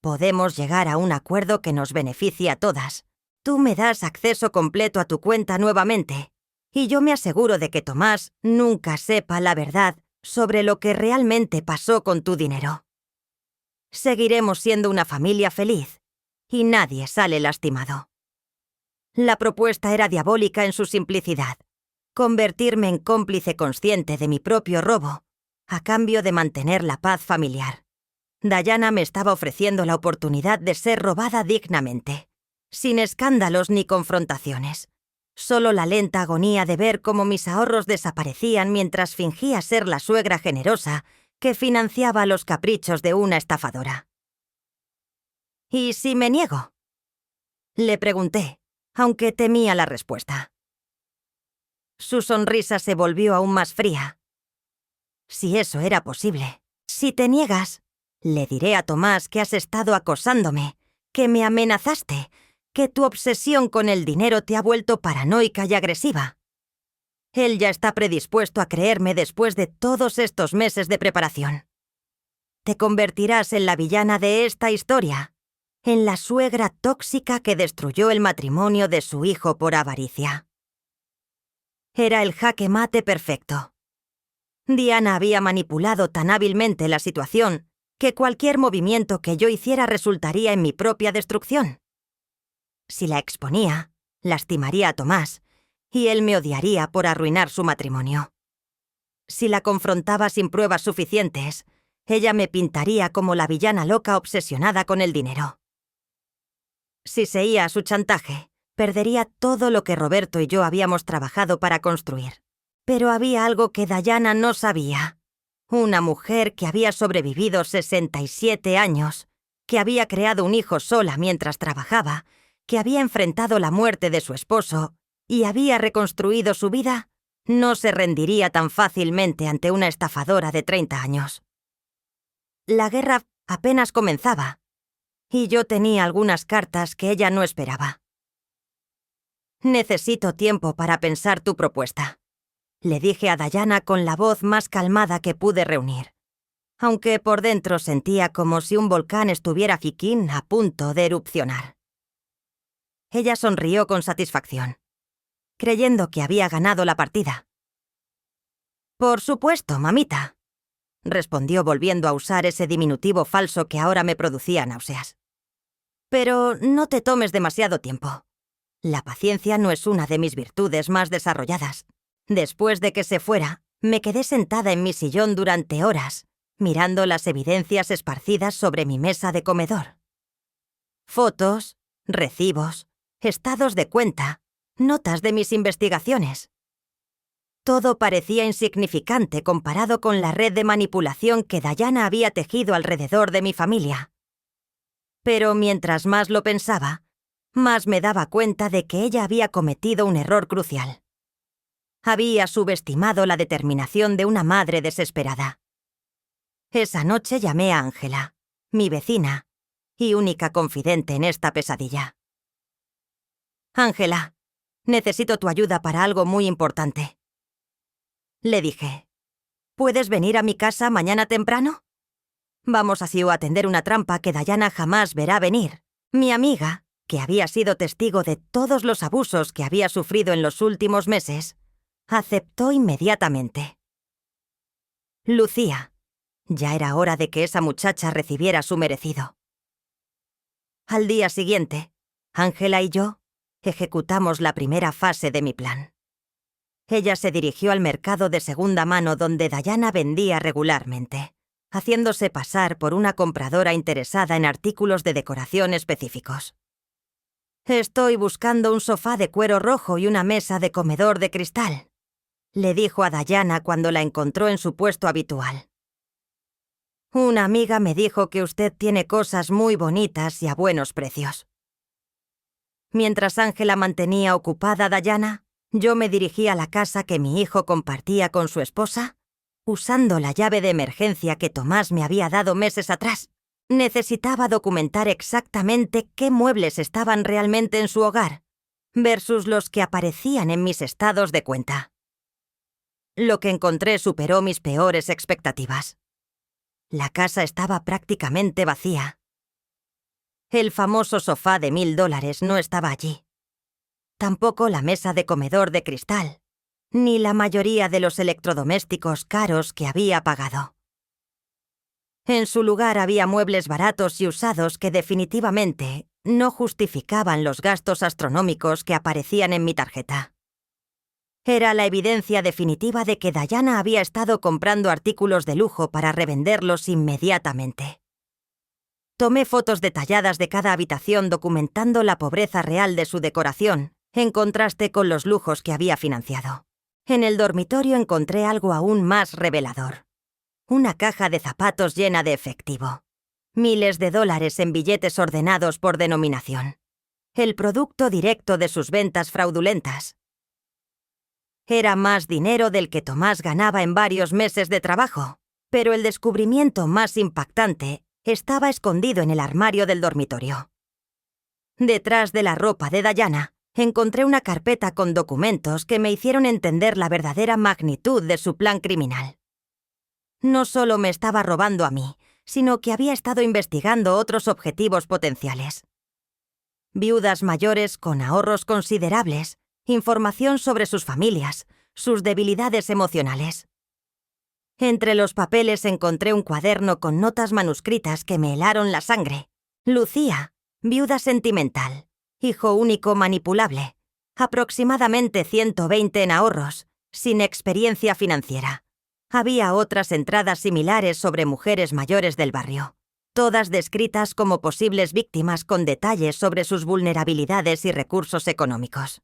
«Podemos llegar a un acuerdo que nos beneficie a todas. Tú me das acceso completo a tu cuenta nuevamente, y yo me aseguro de que Tomás nunca sepa la verdad sobre lo que realmente pasó con tu dinero. Seguiremos siendo una familia feliz, y nadie sale lastimado». La propuesta era diabólica en su simplicidad. Convertirme en cómplice consciente de mi propio robo, a cambio de mantener la paz familiar. Diana me estaba ofreciendo la oportunidad de ser robada dignamente, sin escándalos ni confrontaciones. Solo la lenta agonía de ver cómo mis ahorros desaparecían mientras fingía ser la suegra generosa que financiaba los caprichos de una estafadora. «¿Y si me niego?», le pregunté, aunque temía la respuesta. Su sonrisa se volvió aún más fría. Si eso era posible. Si te niegas, le diré a Tomás que has estado acosándome, que me amenazaste, que tu obsesión con el dinero te ha vuelto paranoica y agresiva. Él ya está predispuesto a creerme después de todos estos meses de preparación. Te convertirás en la villana de esta historia, en la suegra tóxica que destruyó el matrimonio de su hijo por avaricia. Era el jaque mate perfecto. Diana había manipulado tan hábilmente la situación que cualquier movimiento que yo hiciera resultaría en mi propia destrucción. Si la exponía, lastimaría a Tomás, y él me odiaría por arruinar su matrimonio. Si la confrontaba sin pruebas suficientes, ella me pintaría como la villana loca obsesionada con el dinero. Si seguía su chantaje, perdería todo lo que Roberto y yo habíamos trabajado para construir. Pero había algo que Diana no sabía. Una mujer que había sobrevivido 67 años, que había creado un hijo sola mientras trabajaba, que había enfrentado la muerte de su esposo y había reconstruido su vida, no se rendiría tan fácilmente ante una estafadora de 30 años. La guerra apenas comenzaba, y yo tenía algunas cartas que ella no esperaba. Necesito tiempo para pensar tu propuesta, le dije a Diana con la voz más calmada que pude reunir, aunque por dentro sentía como si un volcán estuviera fiquín a punto de erupcionar. Ella sonrió con satisfacción, creyendo que había ganado la partida. «Por supuesto, mamita», respondió volviendo a usar ese diminutivo falso que ahora me producía náuseas. «Pero no te tomes demasiado tiempo. La paciencia no es una de mis virtudes más desarrolladas. Después de que se fuera, me quedé sentada en mi sillón durante horas, mirando las evidencias esparcidas sobre mi mesa de comedor. Fotos, recibos, estados de cuenta, notas de mis investigaciones. Todo parecía insignificante comparado con la red de manipulación que Diana había tejido alrededor de mi familia. Pero mientras más lo pensaba, más me daba cuenta de que ella había cometido un error crucial. Había subestimado la determinación de una madre desesperada. Esa noche llamé a Ángela, mi vecina y única confidente en esta pesadilla. «Ángela, necesito tu ayuda para algo muy importante», le dije. «¿Puedes venir a mi casa mañana temprano? Vamos así a atender una trampa que Diana jamás verá venir. Mi amiga, que había sido testigo de todos los abusos que había sufrido en los últimos meses, aceptó inmediatamente. Lucía. Ya era hora de que esa muchacha recibiera su merecido. Al día siguiente, Ángela y yo ejecutamos la primera fase de mi plan. Ella se dirigió al mercado de segunda mano donde Diana vendía regularmente, haciéndose pasar por una compradora interesada en artículos de decoración específicos. «Estoy buscando un sofá de cuero rojo y una mesa de comedor de cristal», le dijo a Diana cuando la encontró en su puesto habitual. «Una amiga me dijo que usted tiene cosas muy bonitas y a buenos precios». Mientras Ángela mantenía ocupada a Diana, yo me dirigí a la casa que mi hijo compartía con su esposa, usando la llave de emergencia que Tomás me había dado meses atrás. Necesitaba documentar exactamente qué muebles estaban realmente en su hogar, versus los que aparecían en mis estados de cuenta. Lo que encontré superó mis peores expectativas. La casa estaba prácticamente vacía. El famoso sofá de $1000 no estaba allí. Tampoco la mesa de comedor de cristal, ni la mayoría de los electrodomésticos caros que había pagado. En su lugar había muebles baratos y usados que definitivamente no justificaban los gastos astronómicos que aparecían en mi tarjeta. Era la evidencia definitiva de que Diana había estado comprando artículos de lujo para revenderlos inmediatamente. Tomé fotos detalladas de cada habitación documentando la pobreza real de su decoración, en contraste con los lujos que había financiado. En el dormitorio encontré algo aún más revelador. Una caja de zapatos llena de efectivo. Miles de dólares en billetes ordenados por denominación. El producto directo de sus ventas fraudulentas. Era más dinero del que Tomás ganaba en varios meses de trabajo, pero el descubrimiento más impactante estaba escondido en el armario del dormitorio. Detrás de la ropa de Diana, encontré una carpeta con documentos que me hicieron entender la verdadera magnitud de su plan criminal. No solo me estaba robando a mí, sino que había estado investigando otros objetivos potenciales. Viudas mayores con ahorros considerables, información sobre sus familias, sus debilidades emocionales. Entre los papeles encontré un cuaderno con notas manuscritas que me helaron la sangre. Lucía, viuda sentimental, hijo único manipulable, aproximadamente 120 en ahorros, sin experiencia financiera. Había otras entradas similares sobre mujeres mayores del barrio, todas descritas como posibles víctimas con detalles sobre sus vulnerabilidades y recursos económicos.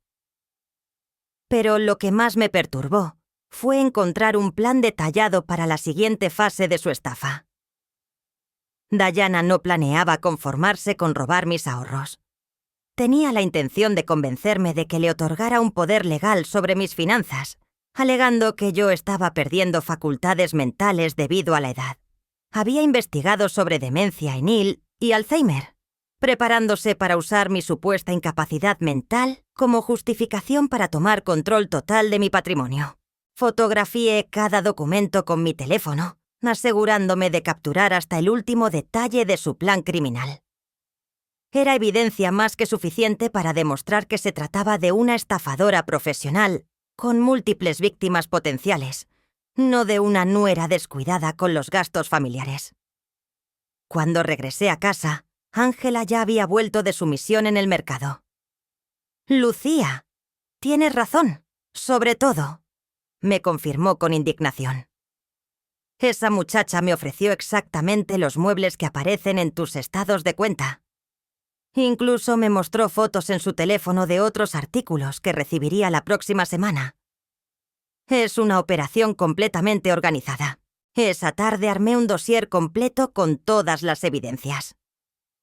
Pero lo que más me perturbó fue encontrar un plan detallado para la siguiente fase de su estafa. Diana no planeaba conformarse con robar mis ahorros. Tenía la intención de convencerme de que le otorgara un poder legal sobre mis finanzas, alegando que yo estaba perdiendo facultades mentales debido a la edad. Había investigado sobre demencia senil y Alzheimer, preparándose para usar mi supuesta incapacidad mental como justificación para tomar control total de mi patrimonio. Fotografié cada documento con mi teléfono, asegurándome de capturar hasta el último detalle de su plan criminal. Era evidencia más que suficiente para demostrar que se trataba de una estafadora profesional, con múltiples víctimas potenciales, no de una nuera descuidada con los gastos familiares. Cuando regresé a casa, Ángela ya había vuelto de su misión en el mercado. «Lucía, tienes razón, sobre todo», me confirmó con indignación. «Esa muchacha me ofreció exactamente los muebles que aparecen en tus estados de cuenta. Incluso me mostró fotos en su teléfono de otros artículos que recibiría la próxima semana. Es una operación completamente organizada. Esa tarde armé un dossier completo con todas las evidencias.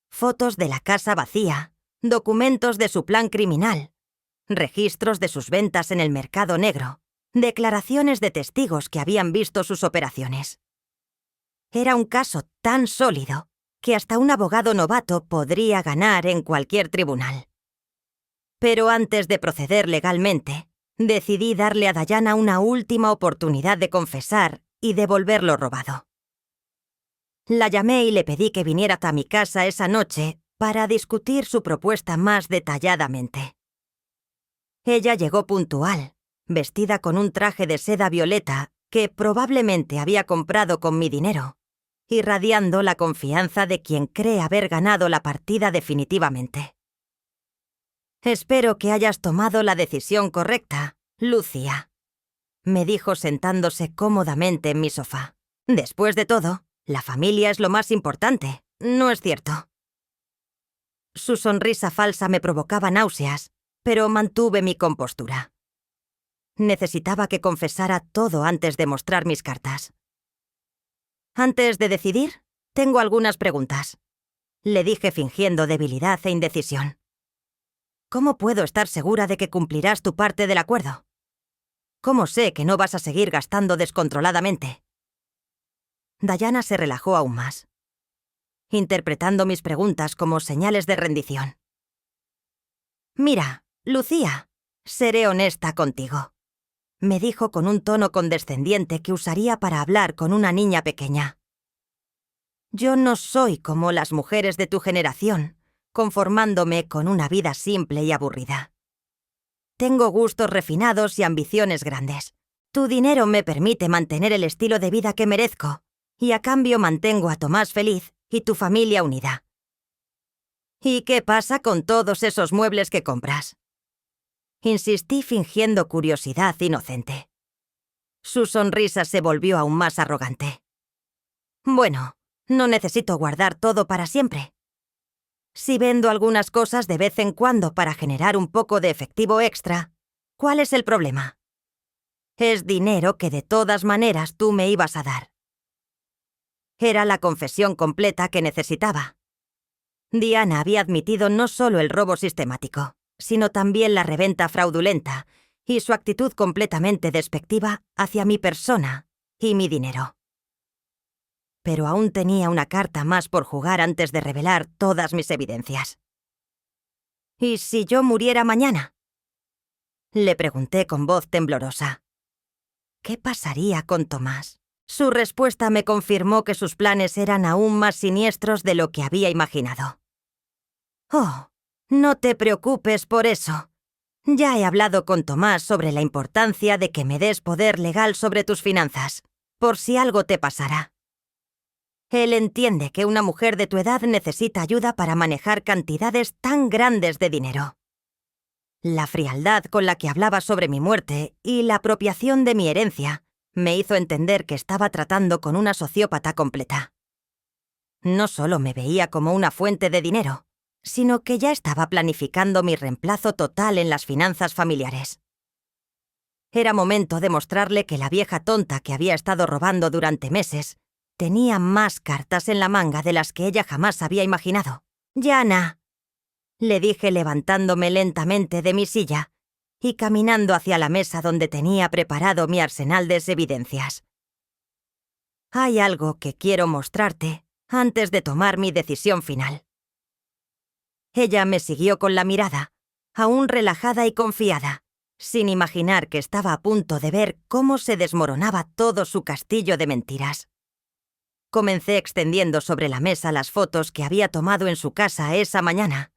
Fotos de la casa vacía, documentos de su plan criminal, registros de sus ventas en el mercado negro, declaraciones de testigos que habían visto sus operaciones. Era un caso tan sólido que hasta un abogado novato podría ganar en cualquier tribunal. Pero antes de proceder legalmente, decidí darle a Diana una última oportunidad de confesar y devolver lo robado. La llamé y le pedí que viniera a mi casa esa noche para discutir su propuesta más detalladamente. Ella llegó puntual, vestida con un traje de seda violeta que probablemente había comprado con mi dinero, irradiando la confianza de quien cree haber ganado la partida definitivamente. «Espero que hayas tomado la decisión correcta, Lucía», me dijo sentándose cómodamente en mi sofá. «Después de todo, la familia es lo más importante, ¿no es cierto?». Su sonrisa falsa me provocaba náuseas, pero mantuve mi compostura. Necesitaba que confesara todo antes de mostrar mis cartas. «Antes de decidir, tengo algunas preguntas», le dije fingiendo debilidad e indecisión. «¿Cómo puedo estar segura de que cumplirás tu parte del acuerdo? ¿Cómo sé que no vas a seguir gastando descontroladamente?». Diana se relajó aún más, interpretando mis preguntas como señales de rendición. «Mira, Lucía, seré honesta contigo», me dijo con un tono condescendiente que usaría para hablar con una niña pequeña. «Yo no soy como las mujeres de tu generación, conformándome con una vida simple y aburrida. Tengo gustos refinados y ambiciones grandes. Tu dinero me permite mantener el estilo de vida que merezco, y a cambio mantengo a Tomás feliz y tu familia unida». «¿Y qué pasa con todos esos muebles que compras?», insistí fingiendo curiosidad inocente. Su sonrisa se volvió aún más arrogante. «Bueno, no necesito guardar todo para siempre. Si vendo algunas cosas de vez en cuando para generar un poco de efectivo extra, ¿cuál es el problema? Es dinero que de todas maneras tú me ibas a dar». Era la confesión completa que necesitaba. Diana había admitido no solo el robo sistemático, sino también la reventa fraudulenta y su actitud completamente despectiva hacia mi persona y mi dinero. Pero aún tenía una carta más por jugar antes de revelar todas mis evidencias. ¿Y si yo muriera mañana? Le pregunté con voz temblorosa. ¿Qué pasaría con Tomás? Su respuesta me confirmó que sus planes eran aún más siniestros de lo que había imaginado. Oh, no te preocupes por eso. Ya he hablado con Tomás sobre la importancia de que me des poder legal sobre tus finanzas, por si algo te pasara. Él entiende que una mujer de tu edad necesita ayuda para manejar cantidades tan grandes de dinero. La frialdad con la que hablaba sobre mi muerte y la apropiación de mi herencia me hizo entender que estaba tratando con una sociópata completa. No solo me veía como una fuente de dinero, sino que ya estaba planificando mi reemplazo total en las finanzas familiares. Era momento de mostrarle que la vieja tonta que había estado robando durante meses tenía más cartas en la manga de las que ella jamás había imaginado. «Yana», le dije levantándome lentamente de mi silla y caminando hacia la mesa donde tenía preparado mi arsenal de evidencias. «Hay algo que quiero mostrarte antes de tomar mi decisión final». Ella me siguió con la mirada, aún relajada y confiada, sin imaginar que estaba a punto de ver cómo se desmoronaba todo su castillo de mentiras. Comencé extendiendo sobre la mesa las fotos que había tomado en su casa esa mañana.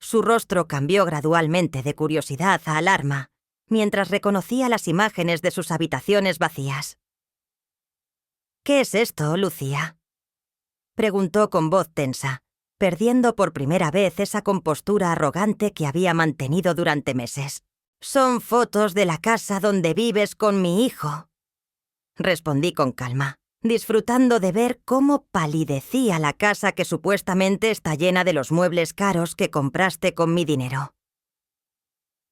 Su rostro cambió gradualmente de curiosidad a alarma, mientras reconocía las imágenes de sus habitaciones vacías. «¿Qué es esto, Lucía?», preguntó con voz tensa, perdiendo por primera vez esa compostura arrogante que había mantenido durante meses. «Son fotos de la casa donde vives con mi hijo», respondí con calma, disfrutando de ver cómo palidecía la casa que supuestamente está llena de los muebles caros que compraste con mi dinero.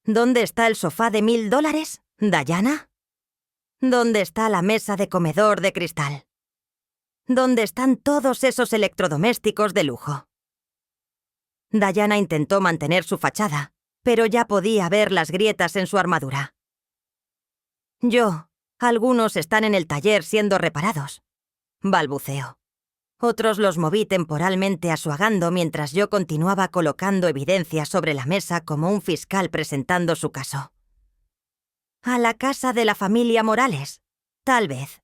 ¿Dónde está el sofá de $1000, Dayana? ¿Dónde está la mesa de comedor de cristal? ¿Dónde están todos esos electrodomésticos de lujo? Dayana intentó mantener su fachada, pero ya podía ver las grietas en su armadura. Algunos están en el taller siendo reparados», balbuceó. Otros los moví temporalmente asuagando mientras yo continuaba colocando evidencia sobre la mesa como un fiscal presentando su caso. «¿A la casa de la familia Morales? Tal vez».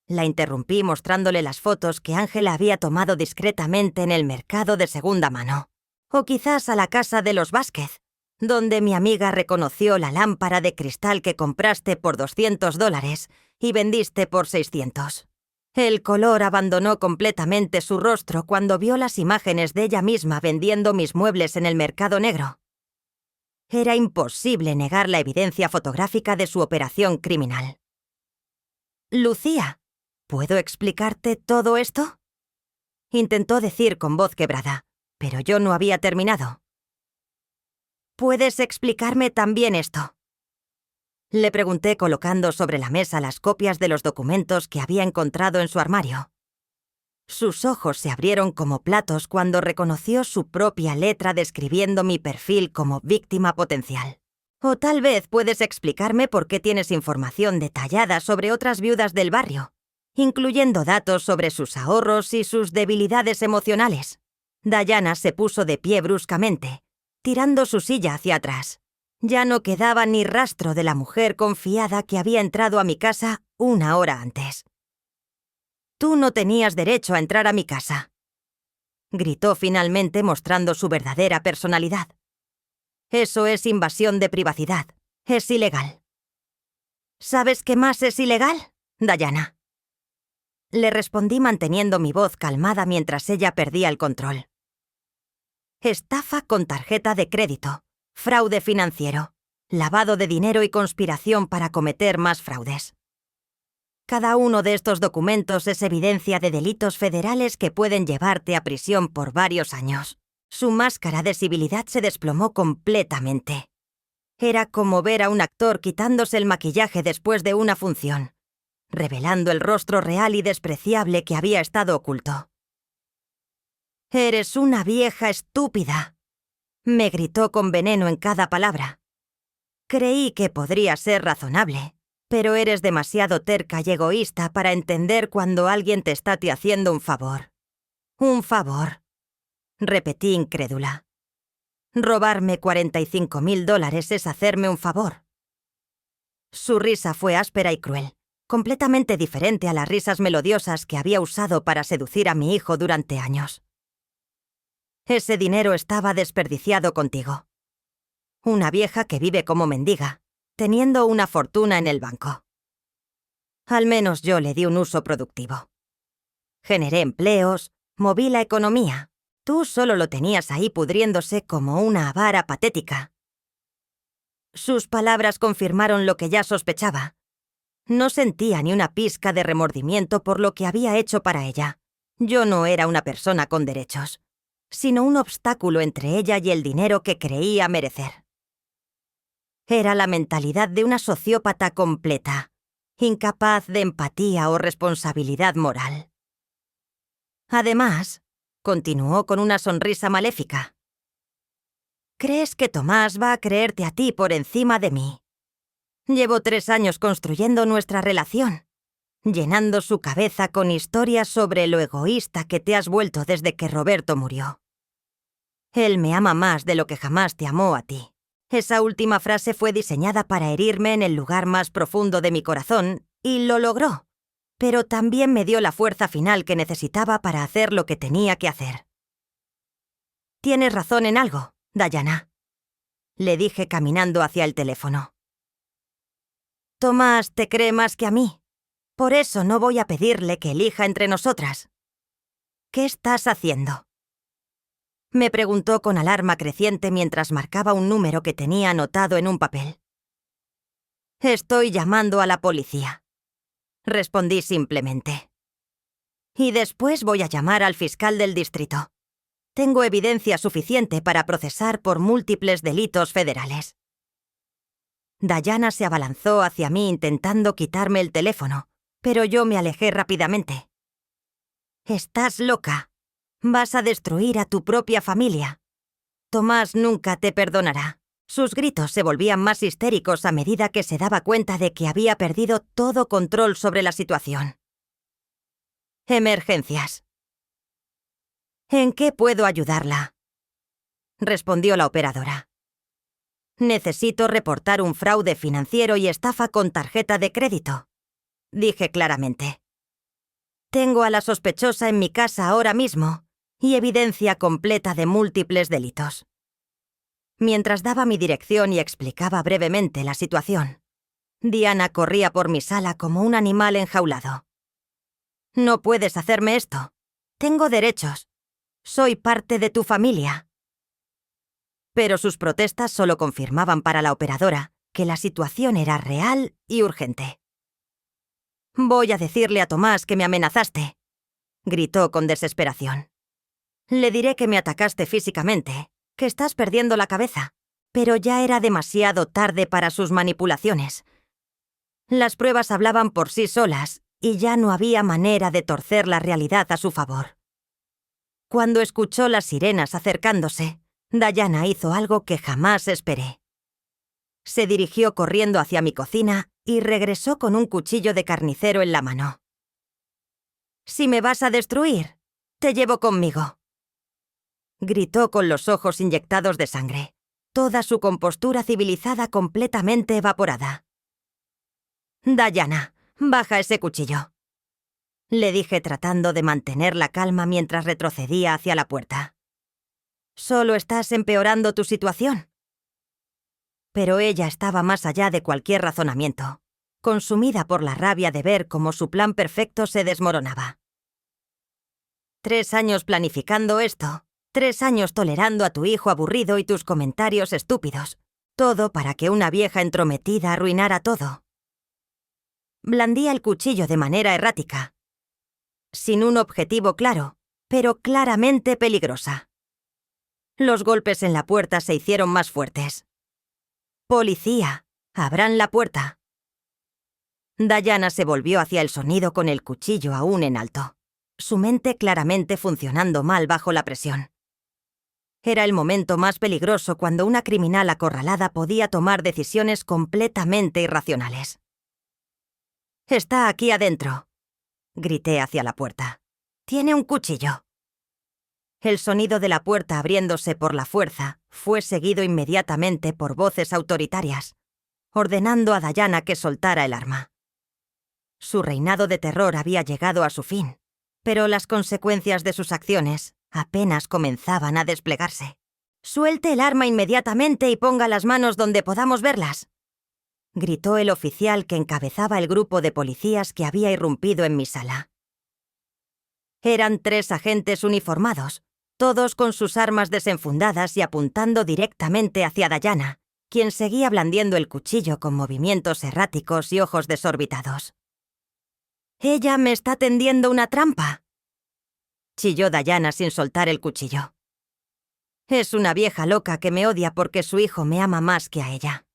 La interrumpí mostrándole las fotos que Ángela había tomado discretamente en el mercado de segunda mano. «O quizás a la casa de los Vázquez, donde mi amiga reconoció la lámpara de cristal que compraste por $200 y vendiste por 600. El color abandonó completamente su rostro cuando vio las imágenes de ella misma vendiendo mis muebles en el mercado negro. Era imposible negar la evidencia fotográfica de su operación criminal. «Lucía, ¿puedo explicarte todo esto?», intentó decir con voz quebrada, pero yo no había terminado. «¿Puedes explicarme también esto?», le pregunté colocando sobre la mesa las copias de los documentos que había encontrado en su armario. Sus ojos se abrieron como platos cuando reconoció su propia letra describiendo mi perfil como víctima potencial. «O tal vez puedes explicarme por qué tienes información detallada sobre otras viudas del barrio, incluyendo datos sobre sus ahorros y sus debilidades emocionales». Dayana se puso de pie bruscamente, tirando su silla hacia atrás. Ya no quedaba ni rastro de la mujer confiada que había entrado a mi casa 1 hora antes. «Tú no tenías derecho a entrar a mi casa», gritó finalmente mostrando su verdadera personalidad. «Eso es invasión de privacidad. Es ilegal». «¿Sabes qué más es ilegal, Dayana?», le respondí manteniendo mi voz calmada mientras ella perdía el control. «Estafa con tarjeta de crédito, fraude financiero, lavado de dinero y conspiración para cometer más fraudes. Cada uno de estos documentos es evidencia de delitos federales que pueden llevarte a prisión por varios años». Su máscara de civilidad se desplomó completamente. Era como ver a un actor quitándose el maquillaje después de una función, revelando el rostro real y despreciable que había estado oculto. «Eres una vieja estúpida», me gritó con veneno en cada palabra. Creí que podría ser razonable, pero eres demasiado terca y egoísta para entender cuando alguien te está haciendo un favor. Un favor, repetí incrédula. Robarme $45.000 es hacerme un favor. Su risa fue áspera y cruel, completamente diferente a las risas melodiosas que había usado para seducir a mi hijo durante años. Ese dinero estaba desperdiciado contigo. Una vieja que vive como mendiga, teniendo una fortuna en el banco. Al menos yo le di un uso productivo. Generé empleos, moví la economía. Tú solo lo tenías ahí pudriéndose como una avara patética. Sus palabras confirmaron lo que ya sospechaba. No sentía ni una pizca de remordimiento por lo que había hecho para ella. Yo no era una persona con derechos, sino un obstáculo entre ella y el dinero que creía merecer. Era la mentalidad de una sociópata completa, incapaz de empatía o responsabilidad moral. Además, continuó con una sonrisa maléfica. ¿Crees que Tomás va a creerte a ti por encima de mí? Llevo 3 años construyendo nuestra relación, llenando su cabeza con historias sobre lo egoísta que te has vuelto desde que Roberto murió. Él me ama más de lo que jamás te amó a ti. Esa última frase fue diseñada para herirme en el lugar más profundo de mi corazón, y lo logró. Pero también me dio la fuerza final que necesitaba para hacer lo que tenía que hacer. Tienes razón en algo, Diana, le dije caminando hacia el teléfono. Tomás te cree más que a mí. Por eso no voy a pedirle que elija entre nosotras. ¿Qué estás haciendo? Me preguntó con alarma creciente mientras marcaba un número que tenía anotado en un papel. Estoy llamando a la policía, respondí simplemente. Y después voy a llamar al fiscal del distrito. Tengo evidencia suficiente para procesar por múltiples delitos federales. Diana se abalanzó hacia mí intentando quitarme el teléfono, pero yo me alejé rápidamente. Estás loca. Vas a destruir a tu propia familia. Tomás nunca te perdonará. Sus gritos se volvían más histéricos a medida que se daba cuenta de que había perdido todo control sobre la situación. Emergencias. ¿En qué puedo ayudarla?, respondió la operadora. Necesito reportar un fraude financiero y estafa con tarjeta de crédito, dije claramente. Tengo a la sospechosa en mi casa ahora mismo y evidencia completa de múltiples delitos. Mientras daba mi dirección y explicaba brevemente la situación, Diana corría por mi sala como un animal enjaulado. No puedes hacerme esto. Tengo derechos. Soy parte de tu familia. Pero sus protestas solo confirmaban para la operadora que la situación era real y urgente. Voy a decirle a Tomás que me amenazaste, gritó con desesperación. Le diré que me atacaste físicamente, que estás perdiendo la cabeza, pero ya era demasiado tarde para sus manipulaciones. Las pruebas hablaban por sí solas y ya no había manera de torcer la realidad a su favor. Cuando escuchó las sirenas acercándose, Diana hizo algo que jamás esperé. Se dirigió corriendo hacia mi cocina y regresó con un cuchillo de carnicero en la mano. «Si me vas a destruir, te llevo conmigo», gritó con los ojos inyectados de sangre, toda su compostura civilizada completamente evaporada. «Diana, baja ese cuchillo», le dije tratando de mantener la calma mientras retrocedía hacia la puerta. «Solo estás empeorando tu situación». Pero ella estaba más allá de cualquier razonamiento, consumida por la rabia de ver cómo su plan perfecto se desmoronaba. 3 años planificando esto, 3 años tolerando a tu hijo aburrido y tus comentarios estúpidos, todo para que una vieja entrometida arruinara todo. Blandía el cuchillo de manera errática, sin un objetivo claro, pero claramente peligrosa. Los golpes en la puerta se hicieron más fuertes. «Policía, abran la puerta». Diana se volvió hacia el sonido con el cuchillo aún en alto, su mente claramente funcionando mal bajo la presión. Era el momento más peligroso cuando una criminal acorralada podía tomar decisiones completamente irracionales. «Está aquí adentro», grité hacia la puerta. «Tiene un cuchillo». El sonido de la puerta abriéndose por la fuerza fue seguido inmediatamente por voces autoritarias, ordenando a Diana que soltara el arma. Su reinado de terror había llegado a su fin, pero las consecuencias de sus acciones apenas comenzaban a desplegarse. «Suelte el arma inmediatamente y ponga las manos donde podamos verlas», gritó el oficial que encabezaba el grupo de policías que había irrumpido en mi sala. Eran 3 agentes uniformados, todos con sus armas desenfundadas y apuntando directamente hacia Diana, quien seguía blandiendo el cuchillo con movimientos erráticos y ojos desorbitados. «Ella me está tendiendo una trampa», chilló Diana sin soltar el cuchillo. «Es una vieja loca que me odia porque su hijo me ama más que a ella».